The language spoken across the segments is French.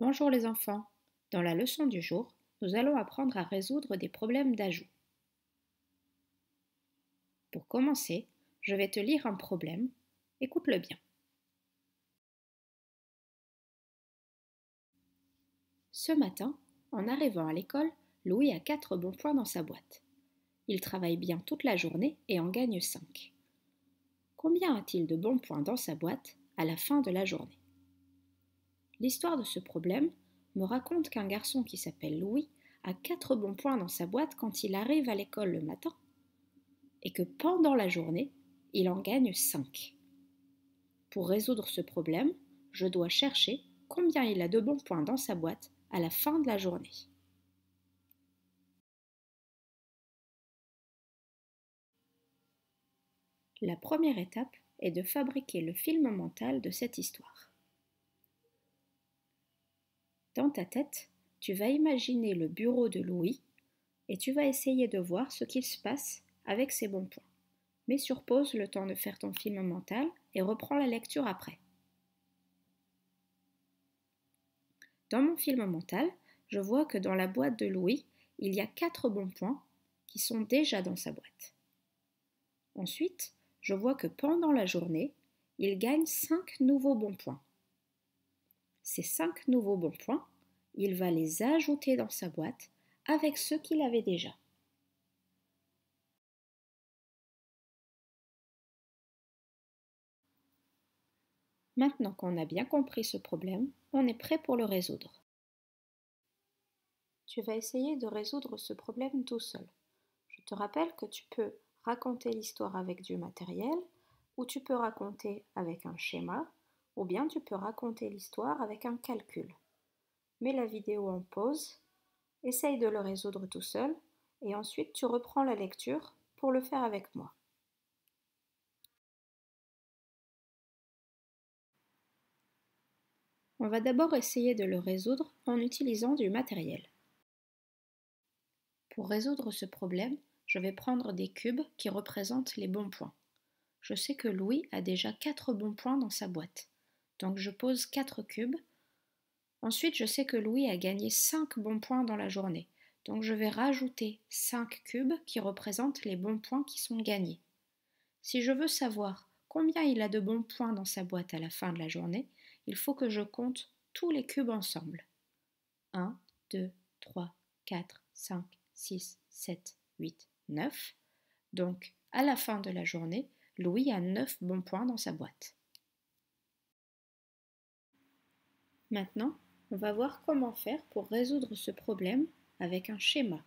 Bonjour les enfants. Dans la leçon du jour, nous allons apprendre à résoudre des problèmes d'ajout. Pour commencer, je vais te lire un problème. Écoute-le bien. Ce matin, en arrivant à l'école, Louis a 4 bons points dans sa boîte. Il travaille bien toute la journée et en gagne 5. Combien a-t-il de bons points dans sa boîte à la fin de la journée? L'histoire de ce problème me raconte qu'un garçon qui s'appelle Louis a 4 bons points dans sa boîte quand il arrive à l'école le matin et que pendant la journée, il en gagne 5. Pour résoudre ce problème, je dois chercher combien il a de bons points dans sa boîte à la fin de la journée. La première étape est de fabriquer le film mental de cette histoire. Dans ta tête, tu vas imaginer le bureau de Louis et tu vas essayer de voir ce qu'il se passe avec ses bons points. Mets sur pause le temps de faire ton film mental et reprends la lecture après. Dans mon film mental, je vois que dans la boîte de Louis, il y a 4 bons points qui sont déjà dans sa boîte. Ensuite, je vois que pendant la journée, il gagne 5 nouveaux bons points. Ces 5 nouveaux bons points, il va les ajouter dans sa boîte avec ceux qu'il avait déjà. Maintenant qu'on a bien compris ce problème, on est prêt pour le résoudre. Tu vas essayer de résoudre ce problème tout seul. Je te rappelle que tu peux raconter l'histoire avec du matériel, ou tu peux raconter avec un schéma, ou bien tu peux raconter l'histoire avec un calcul. Mets la vidéo en pause, essaye de le résoudre tout seul, et ensuite tu reprends la lecture pour le faire avec moi. On va d'abord essayer de le résoudre en utilisant du matériel. Pour résoudre ce problème, je vais prendre des cubes qui représentent les bons points. Je sais que Louis a déjà 4 bons points dans sa boîte, donc je pose 4 cubes. Ensuite, je sais que Louis a gagné 5 bons points dans la journée, donc je vais rajouter 5 cubes qui représentent les bons points qui sont gagnés. Si je veux savoir combien il a de bons points dans sa boîte à la fin de la journée, il faut que je compte tous les cubes ensemble. 1, 2, 3, 4, 5, 6, 7, 8, 9. Donc, à la fin de la journée, Louis a 9 bons points dans sa boîte. Maintenant, on va voir comment faire pour résoudre ce problème avec un schéma.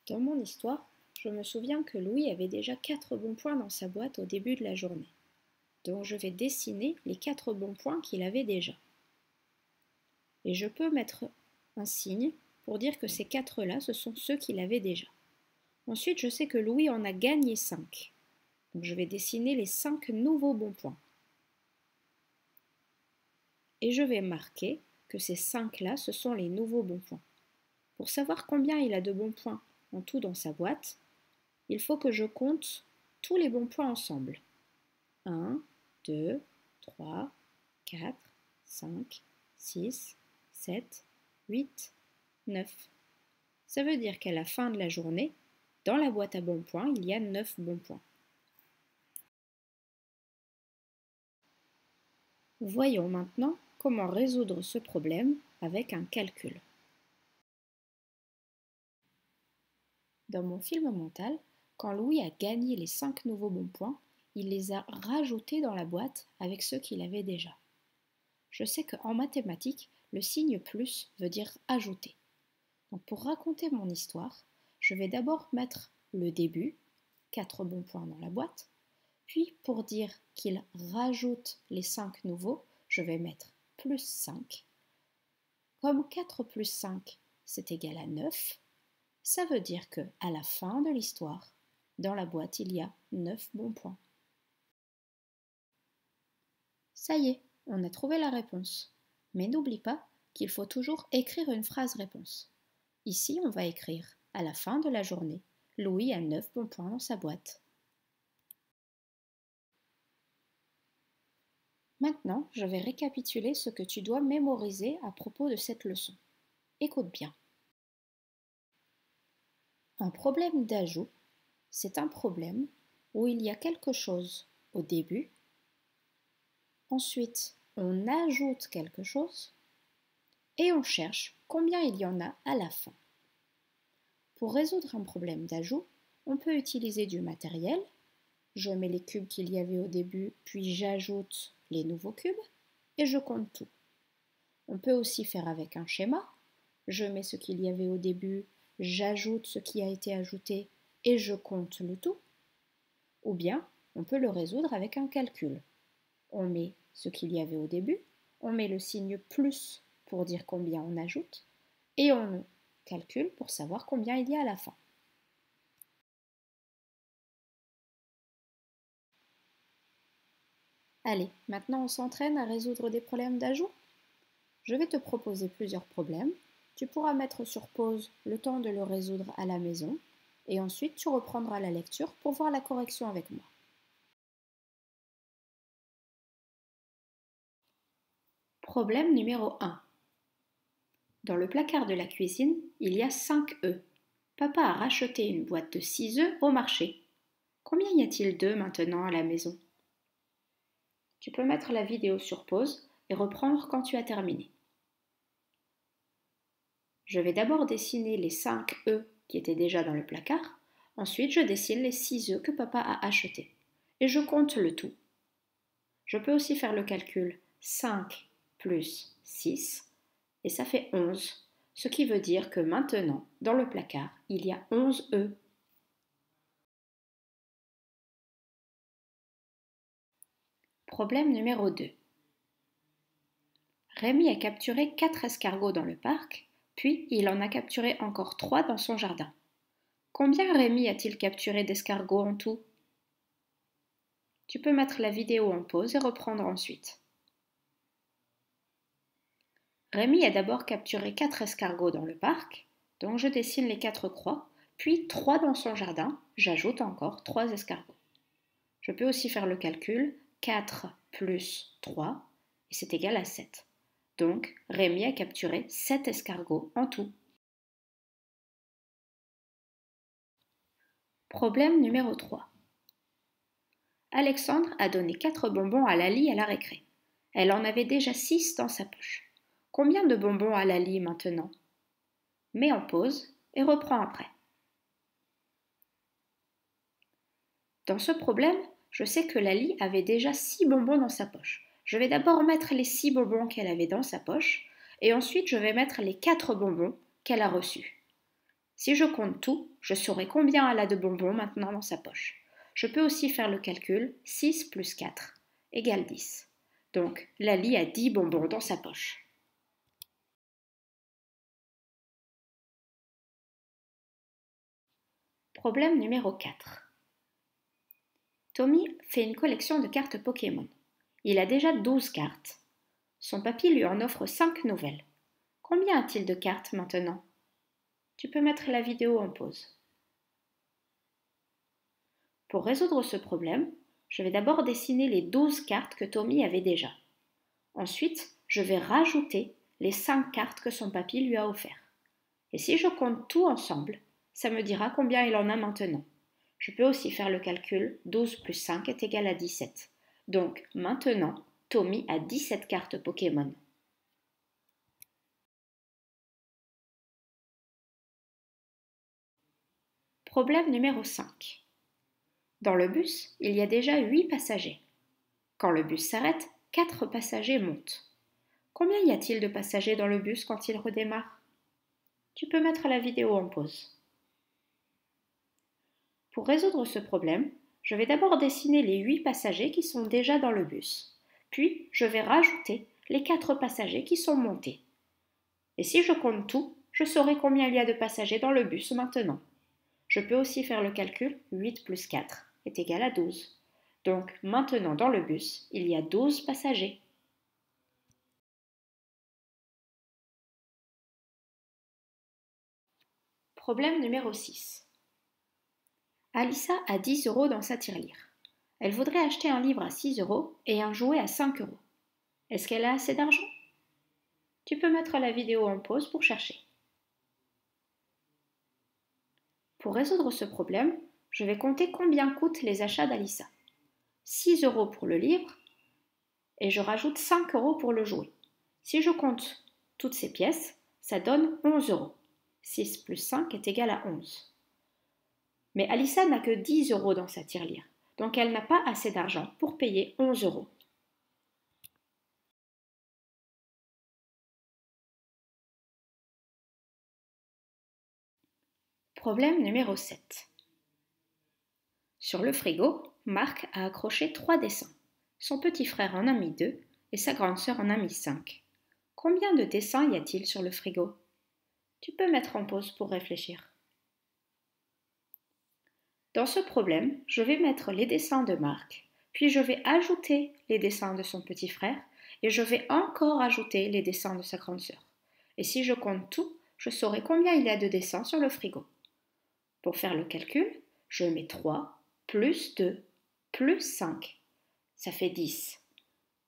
Dans mon histoire, je me souviens que Louis avait déjà 4 bons points dans sa boîte au début de la journée. Donc je vais dessiner les 4 bons points qu'il avait déjà. Et je peux mettre un signe pour dire que ces 4-là, ce sont ceux qu'il avait déjà. Ensuite, je sais que Louis en a gagné 5. Donc je vais dessiner les 5 nouveaux bons points. Et je vais marquer que ces 5-là, ce sont les nouveaux bons points. Pour savoir combien il a de bons points en tout dans sa boîte, il faut que je compte tous les bons points ensemble. 1, 2, 3, 4, 5, 6, 7, 8, 9. Ça veut dire qu'à la fin de la journée, dans la boîte à bons points, il y a 9 bons points. Voyons maintenant comment résoudre ce problème avec un calcul. Dans mon film mental, quand Louis a gagné les 5 nouveaux bons points, il les a rajoutés dans la boîte avec ceux qu'il avait déjà. Je sais qu'en mathématiques, le signe plus veut dire ajouter. Donc pour raconter mon histoire, je vais d'abord mettre le début, 4 bons points dans la boîte, puis pour dire qu'il rajoute les 5 nouveaux, je vais mettre plus 5. Comme 4 plus 5, c'est égal à 9, ça veut dire que à la fin de l'histoire, dans la boîte, il y a 9 bons points. Ça y est, on a trouvé la réponse. Mais n'oublie pas qu'il faut toujours écrire une phrase réponse. Ici, on va écrire à la fin de la journée, Louis a 9 bons points dans sa boîte. Maintenant, je vais récapituler ce que tu dois mémoriser à propos de cette leçon. Écoute bien. Un problème d'ajout, c'est un problème où il y a quelque chose au début, ensuite on ajoute quelque chose et on cherche combien il y en a à la fin. Pour résoudre un problème d'ajout, on peut utiliser du matériel. Je mets les cubes qu'il y avait au début, puis j'ajoute les nouveaux cubes et je compte tout. On peut aussi faire avec un schéma. Je mets ce qu'il y avait au début, j'ajoute ce qui a été ajouté et je compte le tout. Ou bien, on peut le résoudre avec un calcul. On met ce qu'il y avait au début, on met le signe plus pour dire combien on ajoute et on calcule pour savoir combien il y a à la fin. Allez, maintenant on s'entraîne à résoudre des problèmes d'ajout. Je vais te proposer plusieurs problèmes. Tu pourras mettre sur pause le temps de le résoudre à la maison et ensuite tu reprendras la lecture pour voir la correction avec moi. Problème numéro 1. Dans le placard de la cuisine, il y a 5 œufs. Papa a racheté une boîte de 6 œufs au marché. Combien y a-t-il d'œufs maintenant à la maison? Tu peux mettre la vidéo sur pause et reprendre quand tu as terminé. Je vais d'abord dessiner les 5 œufs qui étaient déjà dans le placard. Ensuite, je dessine les 6 œufs que papa a achetés. Et je compte le tout. Je peux aussi faire le calcul 5 plus 6 et ça fait 11, ce qui veut dire que maintenant, dans le placard, il y a 11 œufs. Problème numéro 2. Rémi a capturé 4 escargots dans le parc, puis il en a capturé encore 3 dans son jardin. Combien Rémi a-t-il capturé d'escargots en tout? Tu peux mettre la vidéo en pause et reprendre ensuite. Rémi a d'abord capturé 4 escargots dans le parc, donc je dessine les 4 croix, puis 3 dans son jardin, j'ajoute encore 3 escargots. Je peux aussi faire le calcul, 4 plus 3, et c'est égal à 7. Donc, Rémi a capturé 7 escargots en tout. Problème numéro 3. Alexandre a donné 4 bonbons à Lali à la récré. Elle en avait déjà 6 dans sa poche. Combien de bonbons a Lali maintenant? Mets en pause et reprends après. Dans ce problème, je sais que Lali avait déjà 6 bonbons dans sa poche. Je vais d'abord mettre les 6 bonbons qu'elle avait dans sa poche et ensuite je vais mettre les 4 bonbons qu'elle a reçus. Si je compte tout, je saurai combien elle a de bonbons maintenant dans sa poche. Je peux aussi faire le calcul 6 plus 4 égale 10. Donc Lali a 10 bonbons dans sa poche. Problème numéro 4. Tommy fait une collection de cartes Pokémon. Il a déjà 12 cartes. Son papy lui en offre 5 nouvelles. Combien a-t-il de cartes maintenant? Tu peux mettre la vidéo en pause. Pour résoudre ce problème, je vais d'abord dessiner les 12 cartes que Tommy avait déjà. Ensuite, je vais rajouter les 5 cartes que son papy lui a offertes. Et si je compte tout ensemble, ça me dira combien il en a maintenant. Je peux aussi faire le calcul, 12 plus 5 est égal à 17. Donc maintenant, Tommy a 17 cartes Pokémon. Problème numéro 5. Dans le bus, il y a déjà 8 passagers. Quand le bus s'arrête, 4 passagers montent. Combien y a-t-il de passagers dans le bus quand il redémarre? Tu peux mettre la vidéo en pause. Pour résoudre ce problème, je vais d'abord dessiner les 8 passagers qui sont déjà dans le bus. Puis, je vais rajouter les 4 passagers qui sont montés. Et si je compte tout, je saurai combien il y a de passagers dans le bus maintenant. Je peux aussi faire le calcul, 8 plus 4 est égal à 12. Donc maintenant dans le bus, il y a 12 passagers. Problème numéro 6. Alissa a 10 € dans sa tirelire. Elle voudrait acheter un livre à 6 € et un jouet à 5 €. Est-ce qu'elle a assez d'argent? Tu peux mettre la vidéo en pause pour chercher. Pour résoudre ce problème, je vais compter combien coûtent les achats d'Alissa. 6 euros pour le livre et je rajoute 5 euros pour le jouet. Si je compte toutes ces pièces, ça donne 11 euros. 6 plus 5 est égal à 11. Mais Alissa n'a que 10 euros dans sa tirelire, donc elle n'a pas assez d'argent pour payer 11 euros. Problème numéro 7. Sur le frigo, Marc a accroché 3 dessins. Son petit frère en a mis 2 et sa grande sœur en a mis 5. Combien de dessins y a-t-il sur le frigo? Tu peux mettre en pause pour réfléchir. Dans ce problème, je vais mettre les dessins de Marc, puis je vais ajouter les dessins de son petit frère et je vais encore ajouter les dessins de sa grande sœur. Et si je compte tout, je saurai combien il y a de dessins sur le frigo. Pour faire le calcul, je mets 3 plus 2 plus 5. Ça fait 10.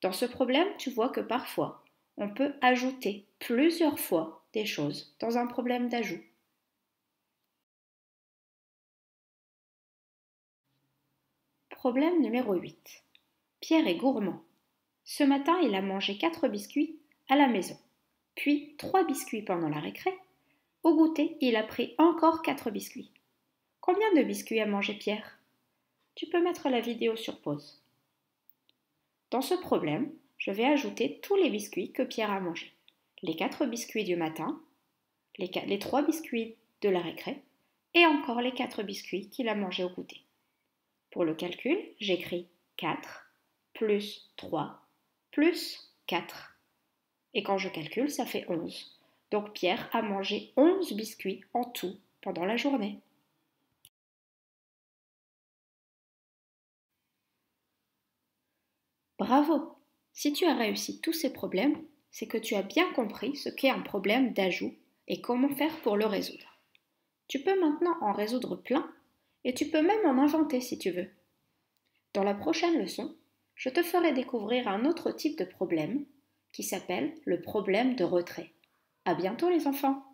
Dans ce problème, tu vois que parfois, on peut ajouter plusieurs fois des choses dans un problème d'ajout. Problème numéro 8. Pierre est gourmand. Ce matin, il a mangé 4 biscuits à la maison, puis 3 biscuits pendant la récré. Au goûter, il a pris encore 4 biscuits. Combien de biscuits a mangé Pierre? Tu peux mettre la vidéo sur pause. Dans ce problème, je vais ajouter tous les biscuits que Pierre a mangés. Les 4 biscuits du matin, les 3 biscuits de la récré et encore les 4 biscuits qu'il a mangés au goûter. Pour le calcul, j'écris 4 plus 3 plus 4. Et quand je calcule, ça fait 11. Donc Pierre a mangé 11 biscuits en tout pendant la journée. Bravo! Si tu as réussi tous ces problèmes, c'est que tu as bien compris ce qu'est un problème d'ajout et comment faire pour le résoudre. Tu peux maintenant en résoudre plein et tu peux même en inventer si tu veux. Dans la prochaine leçon, je te ferai découvrir un autre type de problème qui s'appelle le problème de retrait. À bientôt les enfants!